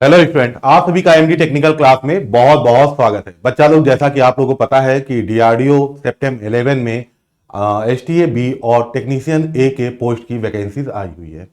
Hello student, आप सभी का एमडी टेक्निकल क्लास में बहुत बहुत स्वागत है। बच्चा लोग, जैसा कि आप लोगों को पता है कि डीआरडीओ सितंबर 11 में एसटीए बी और टेक्नीशियन ए के पोस्ट की वैकेंसीज आई हुई है।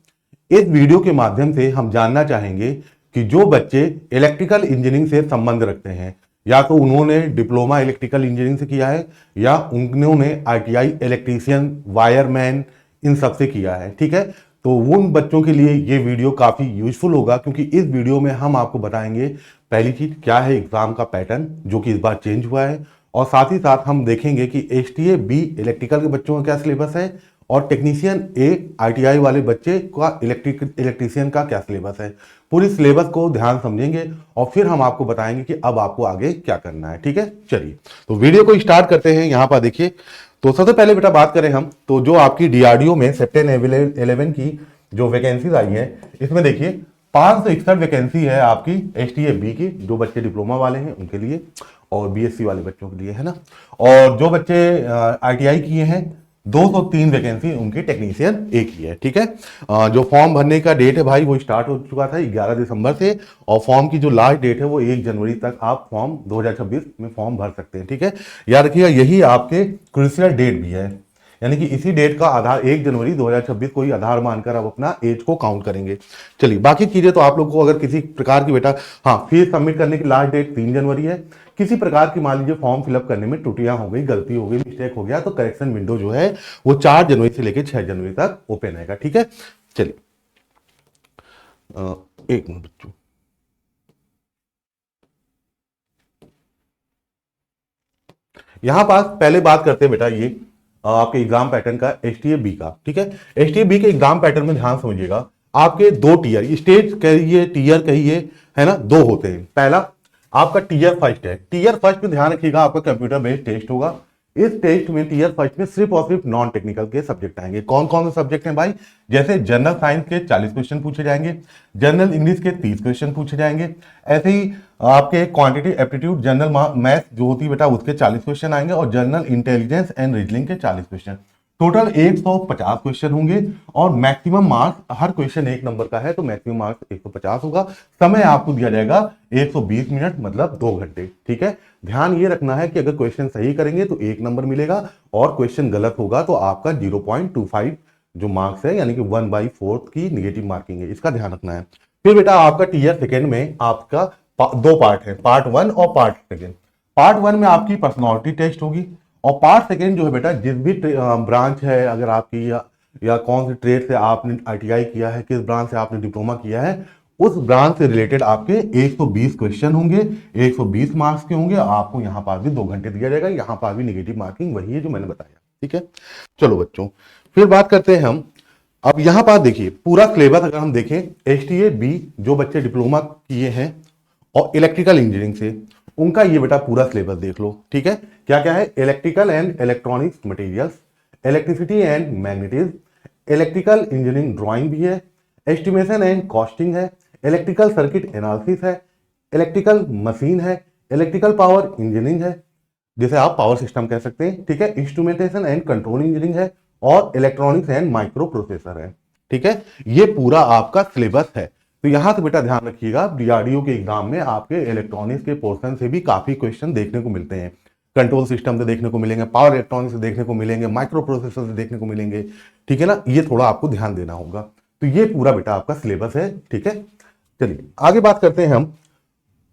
इस वीडियो के माध्यम से हम जानना चाहेंगे कि जो बच्चे इलेक्ट्रिकल इंजीनियरिंग से संबंध रखते हैं, या तो उन्होंने डिप्लोमा इलेक्ट्रिकल इंजीनियरिंग से किया है या उन्होंने आईटीआई इलेक्ट्रीशियन, वायरमैन, इन सब से किया है, ठीक है। तो उन बच्चों के लिए ये वीडियो काफ़ी यूजफुल होगा, क्योंकि इस वीडियो में हम आपको बताएंगे पहली चीज क्या है एग्जाम का पैटर्न जो कि इस बार चेंज हुआ है, और साथ ही साथ हम देखेंगे कि एसटीए बी इलेक्ट्रिकल के बच्चों का क्या सिलेबस है और टेक्नीशियन ए आईटीआई वाले बच्चे का इलेक्ट्रीशियन का क्या सिलेबस है। पूरी सिलेबस को ध्यान समझेंगे और फिर हम आपको बताएंगे कि अब आपको आगे क्या करना है, ठीक है। चलिए तो वीडियो को स्टार्ट करते हैं। यहाँ पर देखिए, तो सबसे पहले बेटा बात करें हम, तो जो आपकी डीआरडीओ में सितंबर 11 की जो वैकेंसीज आई है, इसमें देखिए 561 वैकेंसी है आपकी एसटीए बी की, जो बच्चे डिप्लोमा वाले हैं उनके लिए और बीएससी वाले बच्चों के लिए, है ना। और जो बच्चे आईटीआई किए हैं 203 वैकेंसी उनकी टेक्नीशियन ए की है, ठीक है। जो फॉर्म भरने का डेट है भाई वो स्टार्ट हो चुका था 11 दिसंबर से, और फॉर्म की जो लास्ट डेट है वो 1 जनवरी तक आप फॉर्म 2026 में फॉर्म भर सकते हैं, ठीक है। याद रखिएगा यही आपके क्रूशियल डेट भी है, यानी कि इसी डेट का आधार 1 जनवरी 2026 को ही आधार मानकर आप अपना एज को काउंट करेंगे। चलिए बाकी चीजें तो आप लोग को अगर किसी प्रकार की बेटा, हाँ, फीस सबमिट करने की लास्ट डेट 3 जनवरी है। किसी प्रकार की मान लीजिए फॉर्म फिलअप करने में त्रुटियां हो गई, गलती हो गई, मिस्टेक हो गया, तो करेक्शन विंडो जो है वो 4 जनवरी से लेकर 6 जनवरी तक ओपन रहेगा, ठीक है। चलिए एक मिनट बच्चों, यहां पास पहले बात करते हैं बेटा ये आपके एग्जाम पैटर्न का एसटीए बी का, ठीक है। एसटीए बी के एग्जाम पैटर्न में ध्यान समझिएगा, आपके 2 टीयर, स्टेज कहिए टीयर कहिए, है ना, 2 होते हैं। पहला आपका टीयर फर्स्ट है। टीयर फर्स्ट में ध्यान रखिएगा आपका कंप्यूटर बेस्ड टेस्ट होगा। इस टेस्ट में टीयर फर्स्ट में सिर्फ और सिर्फ नॉन टेक्निकल के सब्जेक्ट आएंगे। कौन कौन से सब्जेक्ट हैं भाई? जैसे जनरल साइंस के 40 क्वेश्चन पूछे जाएंगे, जनरल इंग्लिश के 30 क्वेश्चन पूछे जाएंगे, ऐसे ही आपके क्वांटिटी एप्टीट्यूड जनरल मैथ जो होती है बेटा उसके 40 क्वेश्चन आएंगे, और जनरल इंटेलिजेंस एंड रीजनिंग के 40 क्वेश्चन। टोटल 150 क्वेश्चन होंगे, और मैक्सिमम मार्क्स, हर क्वेश्चन 1 नंबर का है तो मैक्सिमम मार्क्स 150 होगा। समय आपको दिया जाएगा 120 मिनट, मतलब 2 घंटे, ठीक है। ध्यान ये रखना है कि अगर क्वेश्चन सही करेंगे तो 1 नंबर मिलेगा, और क्वेश्चन गलत होगा तो आपका 0.25 जो मार्क्स है, यानी कि 1/4 की निगेटिव मार्किंग है, इसका ध्यान रखना है। फिर बेटा आपका टीयर सेकेंड में आपका 2 पार्ट है, पार्ट 1 और पार्ट सेकेंड। पार्ट 1 में आपकी पर्सनालिटी टेस्ट होगी, और पार्ट सेकेंड जो है बेटा जिस भी ब्रांच है अगर आपकी, या कौन से ट्रेड से आपने आईटीआई किया है, किस ब्रांच से आपने डिप्लोमा किया है, उस ब्रांच से रिलेटेड आपके 120 क्वेश्चन होंगे, 120 मार्क्स के होंगे। आपको यहाँ पर भी 2 घंटे दिया जाएगा, यहाँ पर भी निगेटिव मार्किंग वही है जो मैंने बताया, ठीक है। चलो बच्चों, फिर बात करते हैं हम। अब यहाँ पर देखिए पूरा सिलेबस अगर हम देखें, एसटीए बी जो बच्चे डिप्लोमा किए हैं और इलेक्ट्रिकल इंजीनियरिंग से, उनका ये बेटा पूरा सिलेबस देख लो, ठीक है। क्या क्या है? Electrical and electronics materials, electricity and magnetism, electrical engineering drawing भी है, एस्टिमेशन एंड कॉस्टिंग है, इलेक्ट्रिकल सर्किट एनालिसिस है, इलेक्ट्रिकल मशीन है, इलेक्ट्रिकल पावर इंजीनियरिंग है, जिसे आप पावर सिस्टम कह सकते हैं, ठीक है, इंस्ट्रूमेंटेशन एंड कंट्रोल इंजीनियरिंग है, और इलेक्ट्रॉनिक्स एंड माइक्रो प्रोसेसर है, ठीक है। ये पूरा आपका सिलेबस है। तो यहां से बेटा ध्यान रखिएगा, डीआरडीओ के एग्जाम में आपके इलेक्ट्रॉनिक्स के पोर्शन से भी काफी क्वेश्चन देखने को मिलते हैं, कंट्रोल सिस्टम से देखने को मिलेंगे, पावर इलेक्ट्रॉनिक्स से देखने को मिलेंगे, माइक्रो प्रोसेसर से देखने को मिलेंगे, ठीक है ना। ये थोड़ा आपको ध्यान देना होगा। तो ये पूरा बेटा आपका सिलेबस है, ठीक है। चलिए आगे बात करते हैं हम।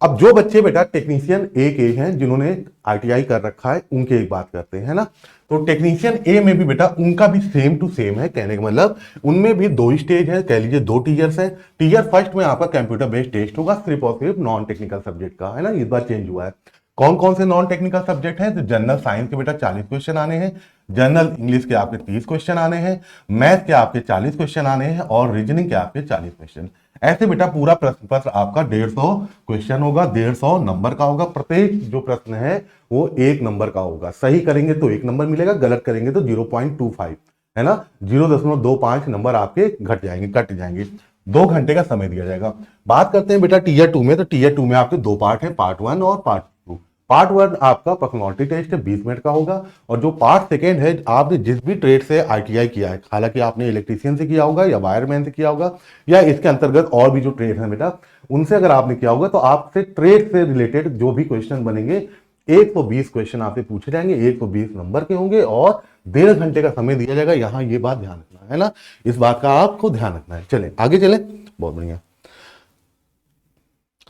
अब जो बच्चे बेटा टेक्नीशियन ए के हैं, जिन्होंने आईटीआई कर रखा है, उनके एक बात करते हैं ना। तो टेक्नीशियन ए में भी बेटा उनका भी सेम टू सेम है, कहने का मतलब उनमें भी 2 स्टेज है, कह लीजिए 2 टीयर्स है। टीयर फर्स्ट में आपका कंप्यूटर बेस्ड टेस्ट होगा, सिर्फ और सिर्फ नॉन टेक्निकल सब्जेक्ट का, है ना। इस बार चेंज हुआ है। कौन कौन से नॉन टेक्निकल सब्जेक्ट है? तो जनरल साइंस के बेटा 40 क्वेश्चन आने हैं, जनरल इंग्लिश के आपके 30 क्वेश्चन आने हैं, मैथ के आपके 40 क्वेश्चन आने हैं, और रीजनिंग के आपके 40 क्वेश्चन। ऐसे बेटा पूरा प्रश्न पत्र आपका 150 क्वेश्चन होगा, 150 नंबर का होगा। प्रत्येक जो प्रश्न है वो 1 नंबर का होगा। सही करेंगे तो 1 नंबर मिलेगा, गलत करेंगे तो 0.25, है ना, 0.25 नंबर आपके घट जाएंगे, कट जाएंगे। 2 घंटे का समय दिया जाएगा। बात करते हैं बेटा टीयर 2 में। तो टीयर 2 में आपके 2 पार्ट है, पार्ट 1 और पार्ट 2। पार्ट 1 आपका पर्सनालिटी टेस्ट है, 20 मिनट का होगा। और जो पार्ट सेकेंड है, आपने जिस भी ट्रेड से आईटीआई किया है, हालांकि आपने इलेक्ट्रीशियन से किया होगा या वायरमैन से किया होगा या इसके अंतर्गत और भी जो ट्रेड है बेटा, उनसे अगर आपने किया होगा तो आपसे ट्रेड से रिलेटेड जो भी क्वेश्चन बनेंगे, 120 क्वेश्चन आपसे पूछे जाएंगे, 120 नंबर के होंगे और 1.5 घंटे का समय दिया जाएगा। यहां ये बात ध्यान रखना है ना, इस बात का आपको ध्यान रखना है। चलें आगे चलें, बहुत बढ़िया।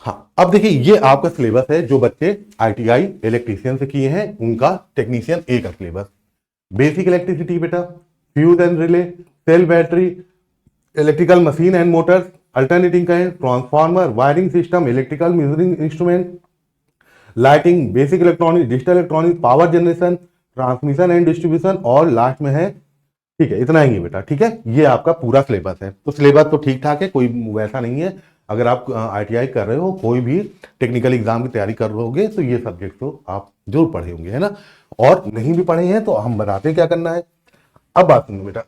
हाँ, अब देखिए ये आपका सिलेबस है जो बच्चे आईटीआई इलेक्ट्रीशियन से किए हैं, उनका टेक्नीशियन ए का सिलेबस। बेसिक इलेक्ट्रिसिटी बेटा, fuse and relay, cell battery, electrical machine and motors, alternating current, transformer, wiring system, electrical measuring instrument, lighting, basic electronics, digital electronics, power generation, transmission and distribution, और last में है, ठीक है, इतना ही है बेटा। ठीक है, ये आपका पूरा सिलेबस है। तो सिलेबस तो ठीक ठाक है, कोई वैसा नहीं है। अगर आप आईटीआई कर रहे हो, कोई भी टेक्निकल एग्जाम की तैयारी कर रहे हो तो ये सब्जेक्ट तो आप जरूर पढ़े होंगे, है ना। और नहीं भी पढ़े हैं तो हम बताते हैं क्या करना है। अब बात सुनो बेटा,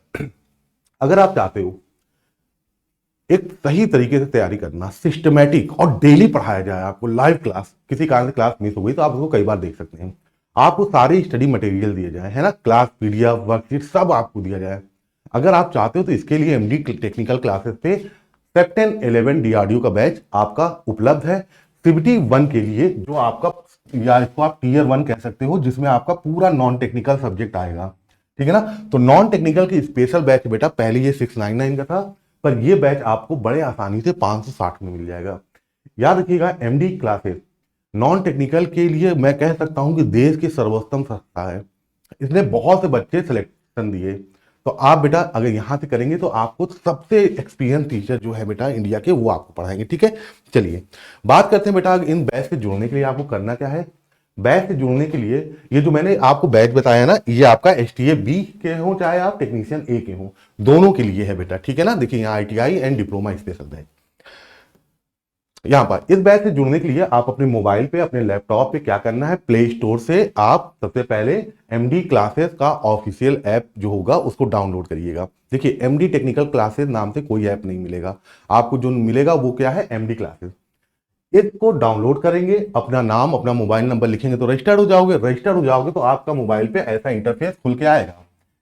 अगर आप चाहते हो एक सही तरीके से तैयारी करना, सिस्टमेटिक और डेली पढ़ाया जाए आपको, लाइव क्लास, किसी कारण से क्लास मिस हो गई तो आप उसको कई बार देख सकते हैं, आपको सारे स्टडी मटेरियल दिए जाए, है ना, क्लास पीडीएफ वर्कशीट सब आपको दिया जाए। अगर आप चाहते हो तो इसके लिए एमडी टेक्निकल क्लासेस पे सेप्टेन 11 डीआरडीओ का बैच आपका उपलब्ध है। सीबीटी 1 के लिए जो आपका, या इसको आप टीयर 1 कह सकते हो, जिसमें आपका पूरा नॉन टेक्निकल सब्जेक्ट आएगा, ठीक है ना। तो नॉन टेक्निकल की स्पेशल बैच बेटा, पहले ये 699 का था, पर ये बैच आपको बड़े आसानी से 560 में मिल जाएगा। याद रखिएगा, एमडी क्लासेस नॉन टेक्निकल के लिए मैं कह सकता हूं कि देश की सर्वोत्तम संस्था है। इसने बहुत से बच्चे सिलेक्शन दिए। तो आप बेटा अगर यहां से करेंगे तो आपको सबसे एक्सपीरियंस टीचर जो है बेटा इंडिया के, वो आपको पढ़ाएंगे। ठीक है, चलिए बात करते हैं बेटा, इन बैच से जुड़ने के लिए आपको करना क्या है। बैच से जुड़ने के लिए ये जो मैंने आपको बैच बताया ना, ये आपका एसटीए बी के हो चाहे आप टेक्नीशियन ए के हो, दोनों के लिए है बेटा। ठीक है ना, देखिए यहाँ ITI and diploma special batch. यहाँ पर इस बैच से जुड़ने के लिए आप अपने मोबाइल पे, अपने लैपटॉप पे क्या करना है, प्ले स्टोर से आप सबसे पहले एमडी क्लासेस का ऑफिशियल ऐप जो होगा उसको डाउनलोड करिएगा। देखिए एमडी टेक्निकल क्लासेस नाम से कोई ऐप नहीं मिलेगा आपको, जो मिलेगा वो क्या है, एमडी क्लासेस। इसको डाउनलोड करेंगे, अपना नाम अपना मोबाइल नंबर लिखेंगे तो रजिस्टर्ड हो जाओगे। रजिस्टर्ड हो जाओगे तो आपका मोबाइल पे ऐसा इंटरफेस खुल के आएगा।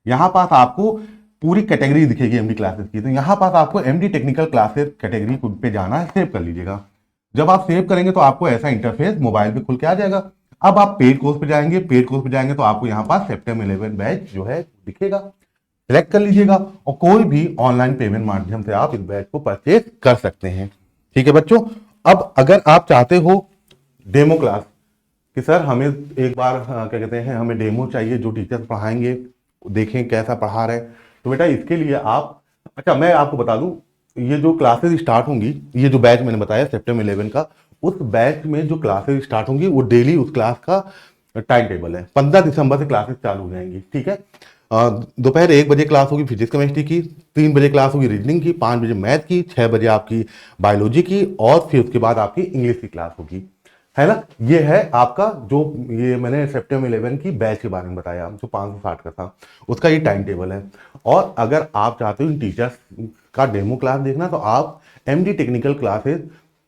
यहाँ पास आपको पूरी कैटेगरी दिखेगी एमडी क्लासेस की। तो यहाँ पास आपको एमडी टेक्निकल क्लासेस कैटेगरी पे जाना है, सेव कर लीजिएगा। जब आप सेव करेंगे तो आपको ऐसा इंटरफेस मोबाइल पे खुल के आ जाएगा। अब आप पेड कोर्स पे जाएंगे, पेड कोर्स पे जाएंगे तो आपको यहाँ पास सेप्टेम्बर 11 बैच जो है दिखेगा, सिलेक्ट कर लीजिएगा और कोई भी ऑनलाइन पेमेंट माध्यम से आप इस बैच को परचेज कर सकते हैं। ठीक है बच्चों, अब अगर आप चाहते हो डेमो क्लास कि सर हमें एक बार क्या कहते हैं, हमें डेमो चाहिए, जो टीचर पढ़ाएंगे देखें कैसा पढ़ा रहे, तो बेटा इसके लिए आप, अच्छा मैं आपको बता दूं, ये जो क्लासेस स्टार्ट होंगी, ये जो बैच मैंने बताया सेप्टेम्बर 11 का, उस बैच में जो क्लासेस स्टार्ट होंगी वो डेली उस क्लास का टाइम टेबल है। 15 दिसंबर से क्लासेस चालू हो जाएंगी। ठीक है, दोपहर 1 बजे क्लास होगी फिजिक्स केमिस्ट्री की, 3 बजे क्लास होगी रीजनिंग की, 5 बजे मैथ की, 6 बजे आपकी बायोलॉजी की, और फिर उसके बाद आपकी इंग्लिश की क्लास होगी, है ना। ये है आपका जो, ये मैंने सेप्टेम्बर 11 की बैच के बारे में बताया जो 560 का था, उसका ये टाइम टेबल है। और अगर आप चाहते हो इन टीचर्स का डेमो क्लास देखना तो आप एमडी टेक्निकल क्लासेस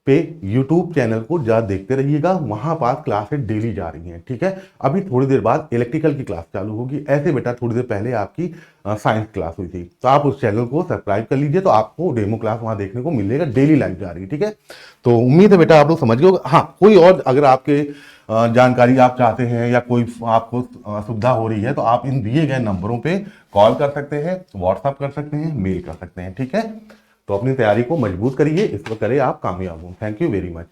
पे यूट्यूब चैनल को जा देखते रहिएगा, वहां पास क्लासेस डेली जा रही हैं। ठीक है, अभी थोड़ी देर बाद इलेक्ट्रिकल की क्लास चालू होगी, ऐसे बेटा थोड़ी देर पहले आपकी साइंस क्लास हुई थी, तो आप उस चैनल को सब्सक्राइब कर लीजिए, तो आपको डेमो क्लास वहां देखने को मिलेगा, डेली लाइव जा रही है। ठीक है, तो उम्मीद है बेटा आप लोग समझ गए होगा। हाँ, कोई और अगर आपके जानकारी आप चाहते हैं या कोई आपको सुविधा हो रही है तो आप इन दिए गए नंबरों पे कॉल कर सकते हैं, व्हाट्सएप कर सकते हैं, मेल कर सकते हैं। ठीक है, तो अपनी तैयारी को मजबूत करिए, इस पर करें आप कामयाब हो। Thank you very much.